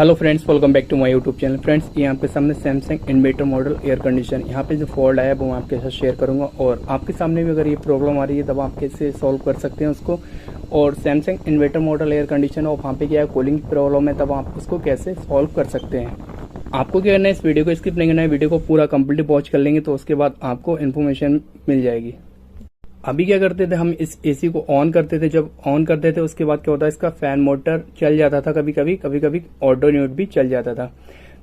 Hello friends, welcome back to my YouTube channel. Friends, ये आपके सामने Samsung inverter model air condition यहाँ पे जो फॉल्ट आया है वो मैं आपके साथ शेयर करूंगा और आपके सामने भी अगर ये प्रॉब्लम आ रही है तब आप कैसे सॉल्व कर सकते हैं उसको। और Samsung inverter model air condition और वहाँ पे क्या है कूलिंग की प्रॉब्लम है, तब आप उसको कैसे सॉल्व कर सकते हैं। आपको क्या करना है, इस वीडियो को स्किप नहीं करना है, वीडियो को पूरा कंप्लीट वॉच कर लेंगे तो उसके बाद आपको इन्फॉर्मेशन मिल जाएगी। अभी क्या करते थे, हम इस एसी को ऑन करते थे। जब ऑन करते थे उसके बाद क्या होता है, इसका फैन मोटर चल जाता था, कभी कभी ऑटो यूनिट भी चल जाता था।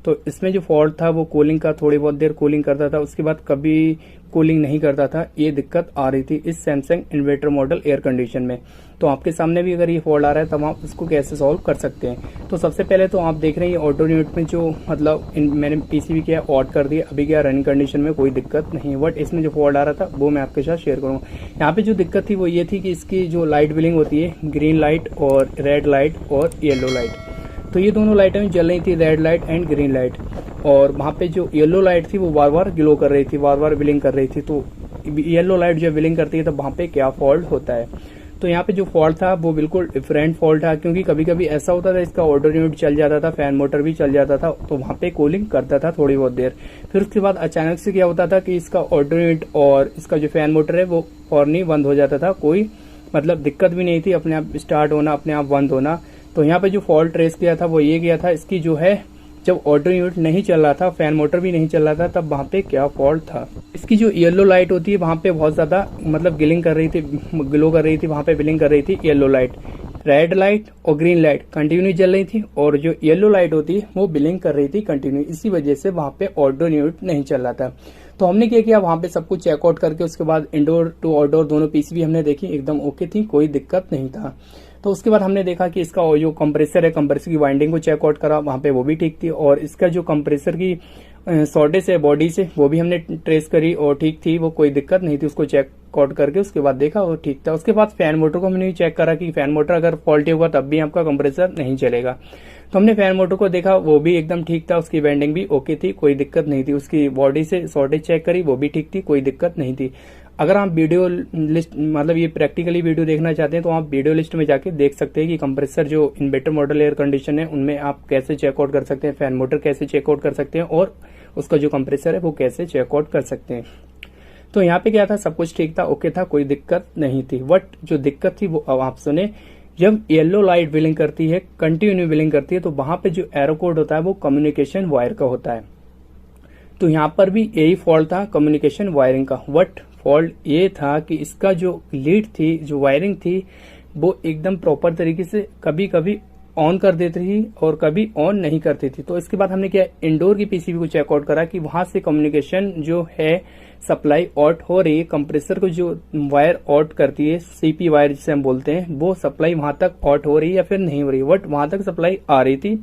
तो इसमें जो फॉल्ट था वो कूलिंग का, थोड़ी बहुत देर कूलिंग करता था, उसके बाद कभी कूलिंग नहीं करता था। ये दिक्कत आ रही थी इस Samsung inverter model air condition में। तो आपके सामने भी अगर ये फॉल्ट आ रहा है तब आप इसको कैसे सॉल्व कर सकते हैं। तो सबसे पहले तो आप देख रहे हैं ये ऑटो यूनिट में जो मैंने पीसीबी किया ऑन कर दिया, अभी क्या रनिंग कंडीशन में कोई दिक्कत नहीं है। बट इसमें जो फॉल्ट आ रहा था वो मैं आपके साथ शेयर करूंगा। यहाँ पे जो दिक्कत थी वो ये थी कि इसकी जो लाइट बिलिंग होती है, ग्रीन लाइट और रेड लाइट और येलो लाइट, तो ये दोनों लाइटें जल रही थी, red light and green light. और वहाँ पे जो येलो लाइट थी वो बार बार ग्लो कर रही थी, बार बार बिलिंग कर रही थी। तो येलो लाइट जब बिलिंग करती है तो वहाँ पे क्या फॉल्ट होता है। तो यहाँ पे जो फॉल्ट था वो बिल्कुल डिफरेंट फॉल्ट था, क्योंकि कभी कभी ऐसा होता था इसका ऑटो यूनिट चल जाता था, फैन मोटर भी चल जाता था, तो वहाँ पे कूलिंग करता था थोड़ी बहुत देर। फिर उसके बाद अचानक से क्या होता था कि इसका ऑटो यूनिट और इसका जो फैन मोटर है वो फौरनी बंद हो जाता था। कोई दिक्कत भी नहीं थी, अपने आप स्टार्ट होना, अपने आप बंद होना। तो यहाँ पे जो फॉल्ट ट्रेस किया था वो ये किया था, इसकी जो है जब ऑटो यूनिट नहीं चल रहा था, फैन मोटर भी नहीं चल रहा था, तब वहाँ पे क्या फॉल्ट था। इसकी जो येलो लाइट होती है वहाँ पे बहुत ज्यादा गिलिंग कर रही थी, ग्लो कर रही थी, वहाँ पे बिलिंग कर रही थी येलो लाइट। रेड लाइट और ग्रीन लाइट कंटिन्यू जल रही थी और जो येलो लाइट होती है वो बिलिंग कर रही थी कंटिन्यू। इसी वजह से वहाँ पे ऑटो यूनिट नहीं चल रहा था। तो हमने क्या किया, वहाँ पे सब कुछ चेकआउट करके उसके बाद इंडोर टू आउटडोर दोनों पीसीबी हमने देखी, एकदम ओके थी, कोई दिक्कत नहीं था। तो उसके बाद हमने देखा कि इसका जो कंप्रेसर है, कंप्रेसर की वाइंडिंग को चेकआउट करा, वहाँ पे वो भी ठीक थी। और इसका जो कंप्रेसर की शॉर्टेज है बॉडी से, वो भी हमने ट्रेस करी और ठीक थी, वो कोई दिक्कत नहीं थी। उसको चेकआउट करके उसके बाद देखा वो ठीक था। उसके बाद फैन मोटर को हमने भी चेक करा कि फैन मोटर अगर फॉल्टी होगा तब भी आपका कंप्रेसर नहीं चलेगा। तो हमने फैन मोटर को देखा, वो भी एकदम ठीक था, उसकी वाइंडिंग भी ओके थी, कोई दिक्कत नहीं थी। उसकी बॉडी से शॉर्टेज चेक करी, वो भी ठीक थी, कोई दिक्कत नहीं थी। अगर आप वीडियो लिस्ट ये प्रैक्टिकली वीडियो देखना चाहते हैं तो आप वीडियो लिस्ट में जाके देख सकते हैं कि कंप्रेसर जो इन्वर्टर मॉडल एयर कंडीशन है उनमें आप कैसे चेकआउट कर सकते हैं, फैन मोटर कैसे चेकआउट कर सकते हैं और उसका जो कंप्रेसर है वो कैसे चेकआउट कर सकते हैं। तो यहाँ पे क्या था, सब कुछ ठीक था, ओके था, कोई दिक्कत नहीं थी। बट जो दिक्कत थी वो अब आप सुने, जब येलो लाइट बिलिंग करती है, कंटिन्यू बिलिंग करती है, तो वहां पे जो एरो कोड होता है वो कम्युनिकेशन वायर का होता है। तो यहाँ पर भी यही फॉल्ट था कम्युनिकेशन वायरिंग का। वट फॉल्ट ये था कि इसका जो लीड थी, जो वायरिंग थी, वो एकदम प्रॉपर तरीके से कभी कभी ऑन कर देती थी और कभी ऑन नहीं करती थी। तो इसके बाद हमने क्या, इंडोर की पीसीबी को चेकआउट करा कि वहां से कम्युनिकेशन जो है सप्लाई आउट हो रही है, कंप्रेसर को जो वायर आउट करती है, सीपी वायर जिसे हम बोलते हैं, वो सप्लाई वहां तक आउट हो रही है या फिर नहीं हो रही है। बट वहां तक सप्लाई आ रही थी।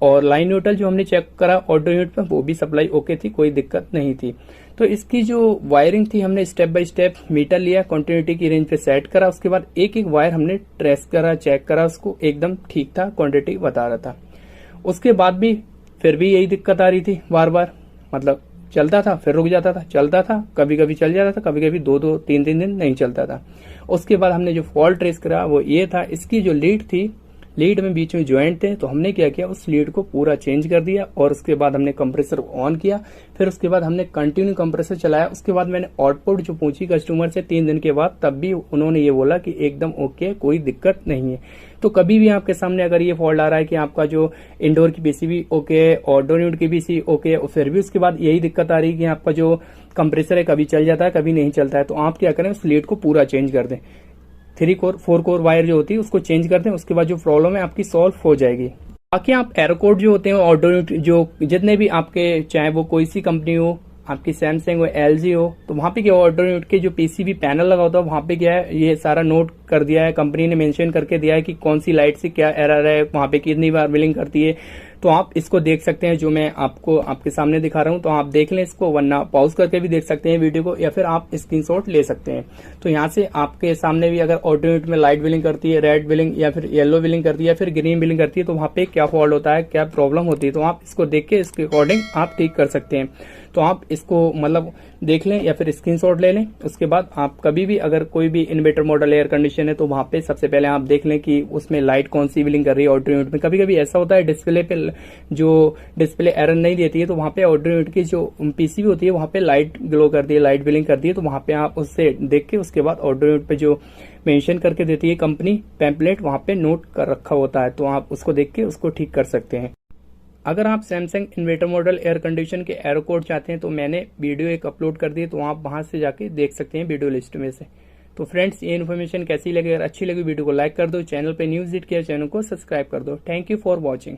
और लाइन न्यूट्रल जो हमने चेक करा ऑटो यूनिट पे, वो भी सप्लाई ओके थी, कोई दिक्कत नहीं थी। तो इसकी जो वायरिंग थी हमने स्टेप बाय स्टेप मीटर लिया, कंटिन्यूटी की रेंज पे सेट करा, उसके बाद एक एक वायर हमने ट्रेस करा, चेक करा, उसको एकदम ठीक था, क्वांटिटी बता रहा था। उसके बाद भी फिर भी यही दिक्कत आ रही थी, बार बार चलता था फिर रुक जाता था, चलता था कभी कभी चल जाता था, कभी कभी दो तीन दिन नहीं चलता था। उसके बाद हमने जो फॉल्ट ट्रेस करा वो ये था, इसकी जो लीड थी, लीड में बीच में ज्वाइंट थे, तो हमने क्या किया, उस लीड को पूरा चेंज कर दिया और उसके बाद हमने कंप्रेसर को ऑन किया। फिर उसके बाद हमने कंटिन्यू कंप्रेसर चलाया। उसके बाद मैंने आउटपुट जो पूछी कस्टमर से 3 दिन के बाद, तब भी उन्होंने ये बोला कि एकदम ओके, कोई दिक्कत नहीं है। तो कभी भी आपके सामने अगर ये फॉल्ट आ रहा है कि आपका जो इंडोर की पीसीबी ओके है, आउटडोर यूनिट की पीसी ओके है, फिर भी उसके बाद यही दिक्कत आ रही है कि आपका जो कंप्रेसर है कभी चल जाता है कभी नहीं चलता है, तो आप क्या करें, उस लीड को पूरा चेंज कर दें। 3 कोर 4 कोर वायर जो होती है उसको चेंज कर दें, उसके बाद जो प्रॉब्लम है आपकी सॉल्व हो जाएगी। बाकी आप एरो कोड जो होते हैं ऑटो यूनिट जो जितने भी आपके, चाहे वो कोई सी कंपनी हो, आपकी सैमसंग हो, एलजी हो, तो वहां पे क्या ऑटो यूनिट के जो पीसीबी पैनल लगा होता है वहां पे क्या है, ये सारा नोट कर दिया है, कंपनी ने मेंशन करके दिया है कि कौन सी लाइट से क्या एरर है, वहां पे कितनी बार बिलिंग करती है। तो आप इसको देख सकते हैं, जो मैं आपको आपके सामने दिखा रहा हूं, तो आप देख लें इसको, वरना पॉज करके भी देख सकते हैं वीडियो को, या फिर आप स्क्रीनशॉट ले सकते हैं। तो यहाँ से आपके सामने भी अगर ऑटो यूनिट में लाइट बिलिंग करती है, रेड बिलिंग या फिर येलो बिलिंग करती है या फिर ग्रीन बिलिंग करती है, तो वहां पे क्या फॉल्ट होता है, क्या प्रॉब्लम होती है, तो आप इसको देख के इसके अकॉर्डिंग आप ठीक कर सकते हैं। तो आप इसको देख लें या फिर स्क्रीनशॉट ले लें। उसके बाद आप कभी भी अगर कोई भी इन्वर्टर मॉडल एयर कंडीशन है तो वहां पे सबसे पहले आप देख लें कि उसमें लाइट कौन सी बिलिंग कर रही है ऑडियो यूनिट में। कभी कभी ऐसा होता है डिस्प्ले पे जो डिस्प्ले एरर नहीं देती है तो वहां पे ऑडियो यूनिट की जो पीसीबी होती है वहां पे लाइट ग्लो करती है, लाइट बिलिंग करती है। तो वहां पे आप उससे देख के उसके बाद ऑडियो यूनिट पे जो मेंशन करके देती है कंपनी पैम्पलेट वहां पे नोट कर रखा होता है, तो आप उसको देख के उसको ठीक कर सकते हैं। अगर आप Samsung inverter model air condition के एरर कोड चाहते हैं तो मैंने वीडियो एक अपलोड कर दी है, तो आप वहां से जाके देख सकते हैं वीडियो लिस्ट में से। तो फ्रेंड्स ये इन्फॉर्मेशन कैसी लगी, अगर अच्छी लगी वीडियो को लाइक कर दो, चैनल पे न्यू विजिट किया चैनल को सब्सक्राइब कर दो। Thank you for watching.